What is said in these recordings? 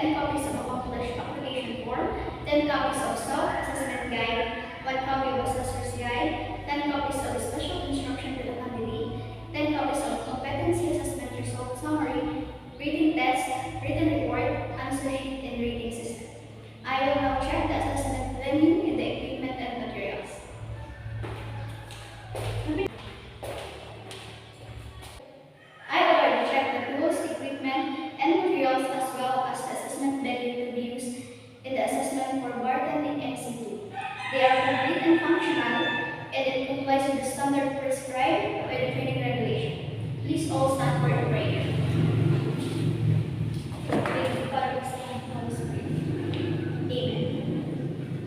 10 copies of accomplished application form, 10 copies of self-assessment guide, 1 copy of assessor's guide, 10 copies of special instruction to the candidate, 10 copies of competency assessment result summary, reading test, written report, answer sheet, and rating system. I will now check the assessment venue and the equipment and materials. I already checked the tools, equipment, and materials as well as the assessment venue to be used in the assessment for bartending NC2. They are complete and functional, and it complies with the standard prescribed by the training regulation. Please all stand for the prayer. Amen.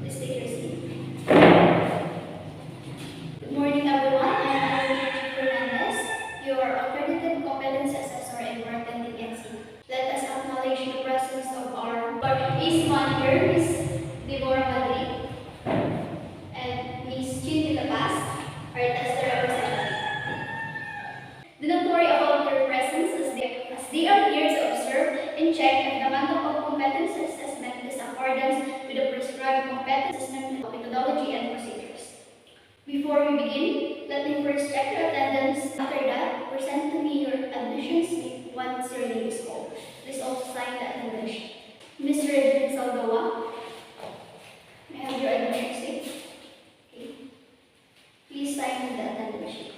Please take your seat. Good morning, everyone. I am Alvin Fernandez, your accredited competency assessor in bartending NC. Let us acknowledge the presence of our Miss One here, Miss Deborah Madrid, and Miss Chinti Labas, our tester representative. Do not worry about their presence as they are here to observe and check if the method of competency assessment is in accordance with the prescribed competency assessment methodology and procedures. Before we begin, let me first check your attendance. After that, present to me your admission slip once your name is called. Please also sign the attendance sheet. Mr. Edwin Saldawa, may I have your admission slip? Okay. Please sign the attendance sheet.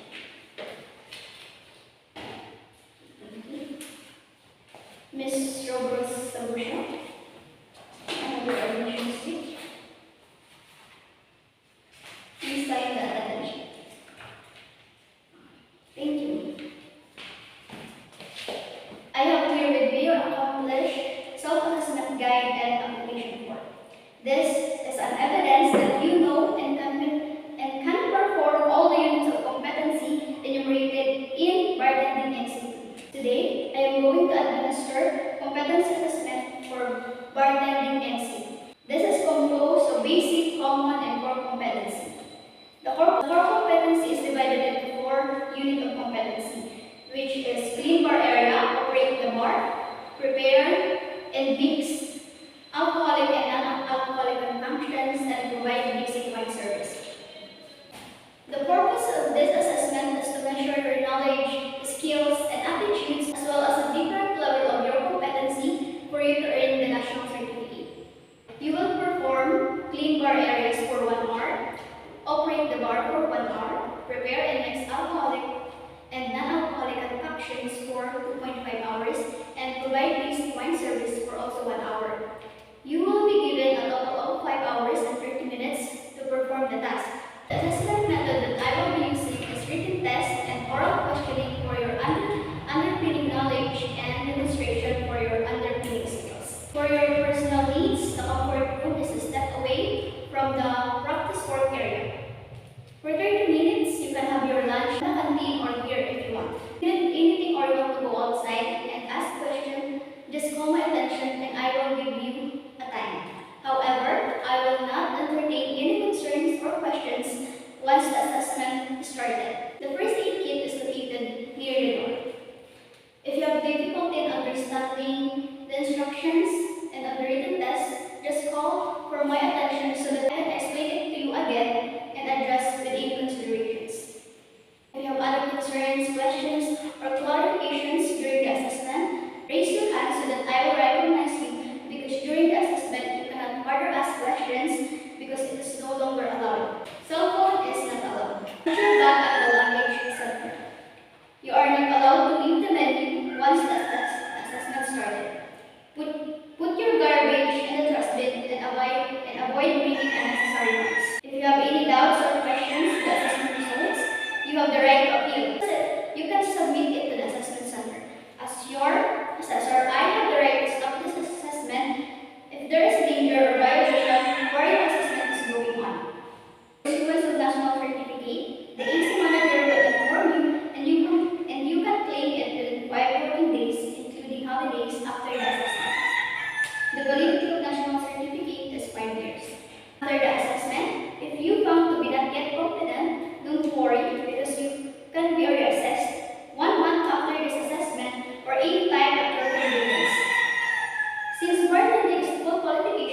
Ms. Robros Sabusha, I have your admission slip. Please sign the attendance sheet. Thank you. I have here with me your accomplished self-assessment guide and application form. This is an evidence that you know and can perform all the units of competency enumerated in bartending NC2. Today, I am going to administer competency assessment for bartending NC2. This is composed of basic, common, and core competency. The core competency is divided into 4 units of competency, which is clean bar area, operate the bar, prepare and mix alcoholic and non-alcoholic functions, and provide basic wine service. The purpose of this assessment is to measure your knowledge, skills, and aptitudes, as well as a different level of your competency for you to earn the national certificate. You will perform clean bar areas for 1 hour, operate the bar for 1 hour, prepare and mix alcoholic and non-alcoholic concoctions for 2.5 hours, and provide basic wine service for also 1 hour. You will be given a total of 5 hours and 30 minutes to perform the task. The assessment method that I will be using is written test and oral questioning for your underpinning knowledge and demonstration for your underpinning skills. For your personal needs, the comfort room is a step away from the practice work area. For 30 minutes, you can have your lunch in the canteen or here if you want. If you need anything or you want to go outside and ask questions, just call my attention and I will give you a time. However, I will not entertain any concerns or questions once the assessment is started. The first aid kit is located near the door. If you have difficulty in understanding the instructions and the written test, just call for my attention so that I can explain it to you again and address with any considerations. If you have other concerns, questions, or clarifications during the assessment, raise your hand so that I will recognize you, because during the assessment you cannot further ask questions because it is no longer allowed. Cell phone is not allowed. Put your bag at the luggage center. You are not allowed to leave the venue once the assessment started. Put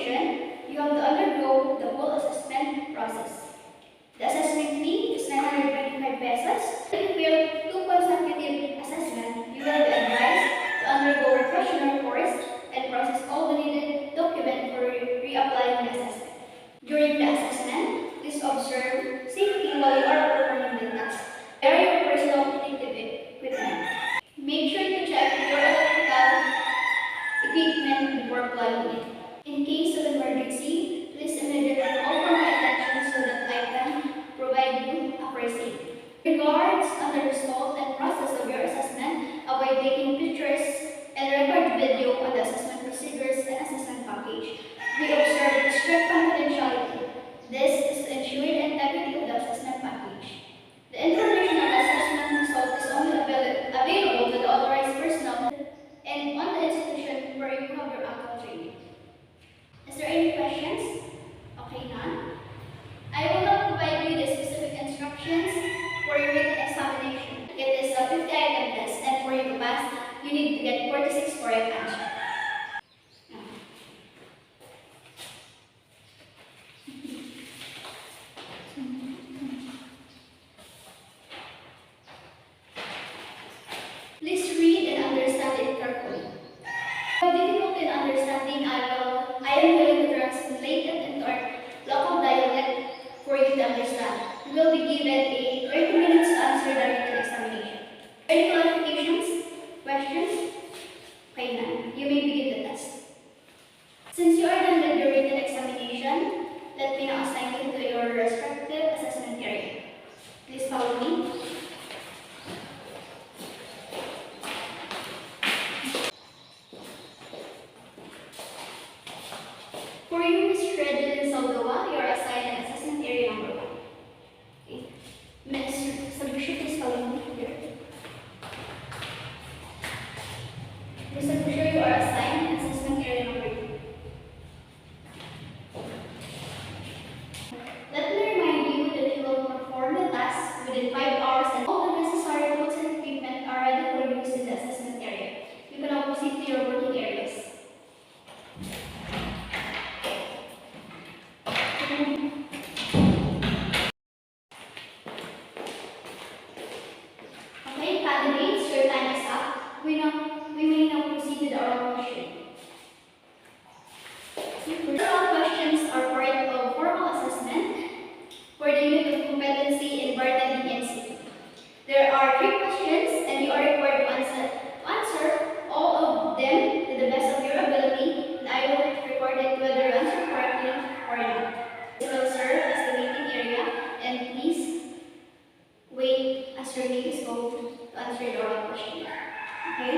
evaluation, you have to undergo the whole assessment process. The assessment fee is 925 pesos. If you fail 2 consecutive assessments, you will be advised to undergo refresher course and process all the needed documents for reapplying the assessment. During the assessment, please observe safety while you are performing the task. Carry your personal protective equipment. Make sure to check your electrical equipment before plugging it. In case of emergency, please immediately call for my attention so that I can provide you a first aid. Regards on the result and process of your assessment, avoid taking pictures and record video on the assessment procedures and assessment package. We observe strict confidentiality. This is to ensure the integrity of the assessment package. The information on the assessment result is only available to the authorized personnel and on the institution where you have your actual training. Is there any questions? Okay, none. I will not provide you the specific instructions for your written examination. It is a 50-item test, and for you to pass, you need to get 46 correct answers. Please read and understand it carefully. If you have difficulty in understanding, I am willing to translate it into our local dialect for you to understand. You will be given a 30 minutes to answer the written examination. Any clarifications? Questions? Okay, none. You may begin the test. Since you are done with your written examination, let me now assign you to your respective assessment area. Please follow me. For you, Ms. Regeline Saldoa, you are assigned an assessment area number 1. Okay. Ms. Sabusha, please follow me here. Ms. Sabusha, you are assigned an assessment area number 2. Let me remind you that you will perform the task within 5 hours and all the necessary tools and equipment are ready for use in the assessment area. You can now proceed to your working areas. Okay, candidates, your time is up. We may now proceed to the oral question. Oral questions are part of formal assessment for the unit of competency in bartending and safety. There are 3 questions and you are required to answer all of them to the best of your ability, and I will record it whether you answer correctly or not. This will serve as the waiting area, and please wait as your name is called to answer the oral question. Okay?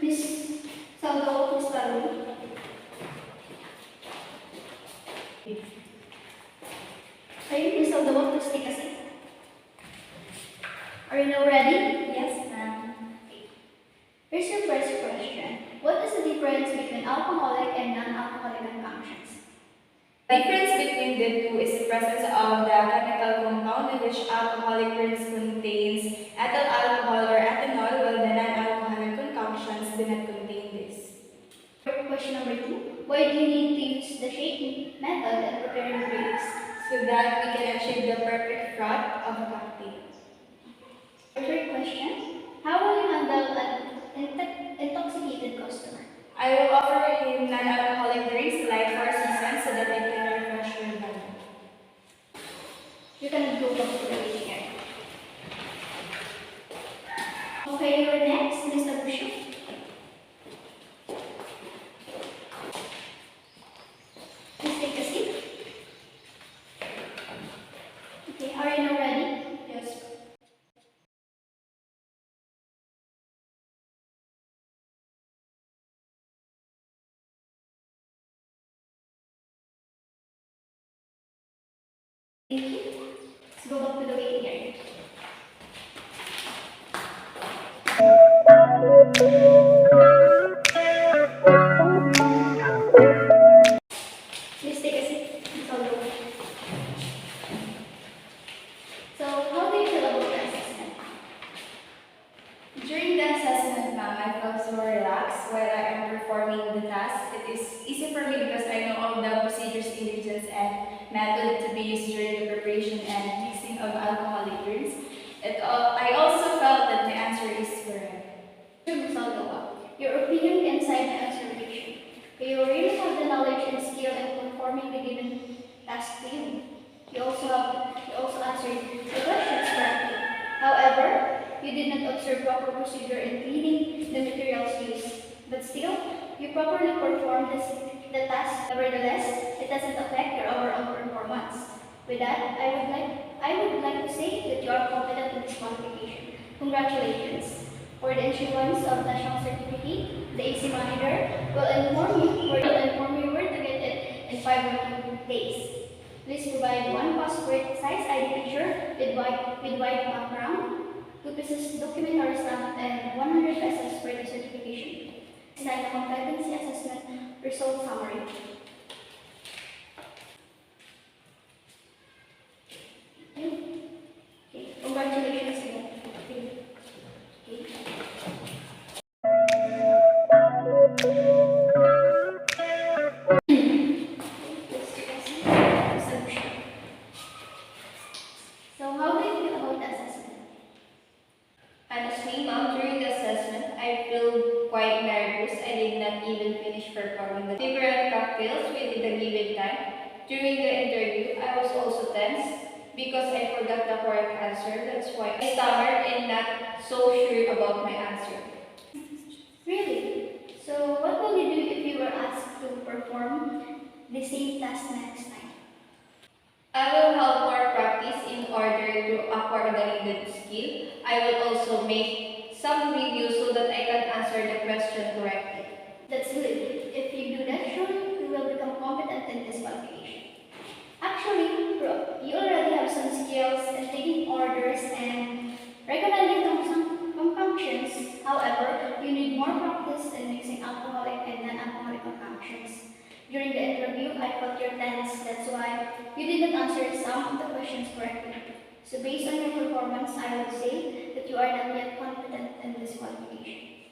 Miss Saldo, please follow me. Okay, Miss Saldo, please take a seat. Are you now ready? Yes, ma'am. Okay. Here's your first question. What is the difference between alcoholic and non-alcoholic concoctions? The difference between the two is the presence of the chemical compound in which alcoholic drinks contains ethyl alcohol or ethanol, while the non-alcoholic concoctions do not contain this. Question number 2. Why do you need to use the shaking method in preparing drinks? So that we can achieve the perfect froth of a cocktail. Third question. How will you handle an intoxicated customer? I will offer him non-alcoholic drinks like 4 seasons so that I can refresh your body. You can go back to the waiting area. Okay, you're next, Mr. Bushu. Please take a seat. Okay, are you now ready? Yes. Thank you. Let's go back to the waiting area. Please take a seat. It's all over. So, how do you feel about the assessment? During the assessment, ma'am, I felt so relaxed while I am performing the task. task. It is easy for me because I know all the procedures, ingredients, and method to be used during the preparation and mixing of alcoholic drinks. I also felt that my answer is correct. Salgawa, your opinion can cite the observation. Do you really have the knowledge and skill in performing the given task to you? You also answered the questions correctly. However, you did not observe proper procedure in cleaning the materials used. But still, you properly performed the task. Nevertheless, it doesn't affect your overall performance. With that, I would like to say that you are competent in this qualification. Congratulations. For the issuance of national certificate, the AC manager will inform you where to get it in 5 working days. Please provide one passport size ID picture with white background, 2 pieces document or stamp, and 100 pesos for the certification. Sign the competency assessment result summary. Okay. Congratulations again. Okay. So how do you feel about the assessment? Honestly, ma'am, during the assessment, I feel quite nervous. I did not even finish performing the different cocktails within the given time. During the interview, I was also tense because I forgot the correct answer. That's why I stammered and not so sure about my answer. Really? So what will you do if you were asked to perform the same task next time? I will have more practice in order to acquire the needed skill. I will also make some reviews so that I can answer the question correctly. That's good. If you do that, surely you will become competent in this qualification. Actually, you already have some skills in taking orders and recognizing some concoctions. However, you need more practice in mixing alcoholic and non-alcoholic concoctions. During the interview, I felt your tense. That's why you did not answer some of the questions correctly. So based on your performance, I would say that you are not yet competent in this qualification.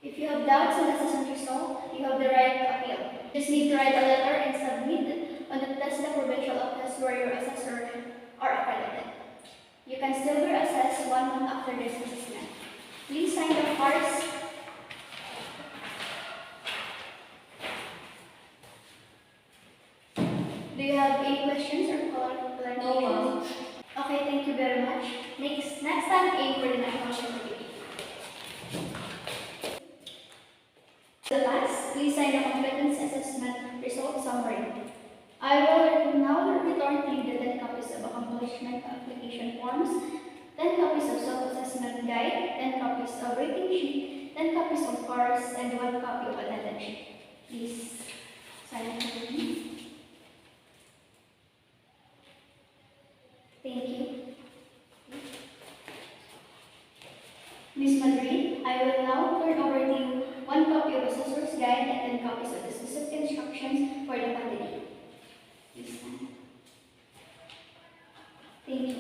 If you have doubts on the assessment result, you have the right to appeal. You just need to write a letter and submit on the test the provincial office where your assessor are accredited. You can still be assessed 1 month after this assessment. Please sign the cards. Do you have any questions or clarifications? No, ma'am. Okay, thank you very much. Next time, aim for the national certificate. The last, please sign the competency assessment result summary. I will now return to you the 10 copies of accomplishment application forms, 10 copies of self-assessment guide, 10 copies of rating sheet, 10 copies of cards, and 1 copy of attendance sheet. Please sign it for me. Thank you. Ms. Madrid, I will now turn over to you 1 copy of assessor's guide and 10 copies of the specific instructions for the candidate. Please stand. Thank you.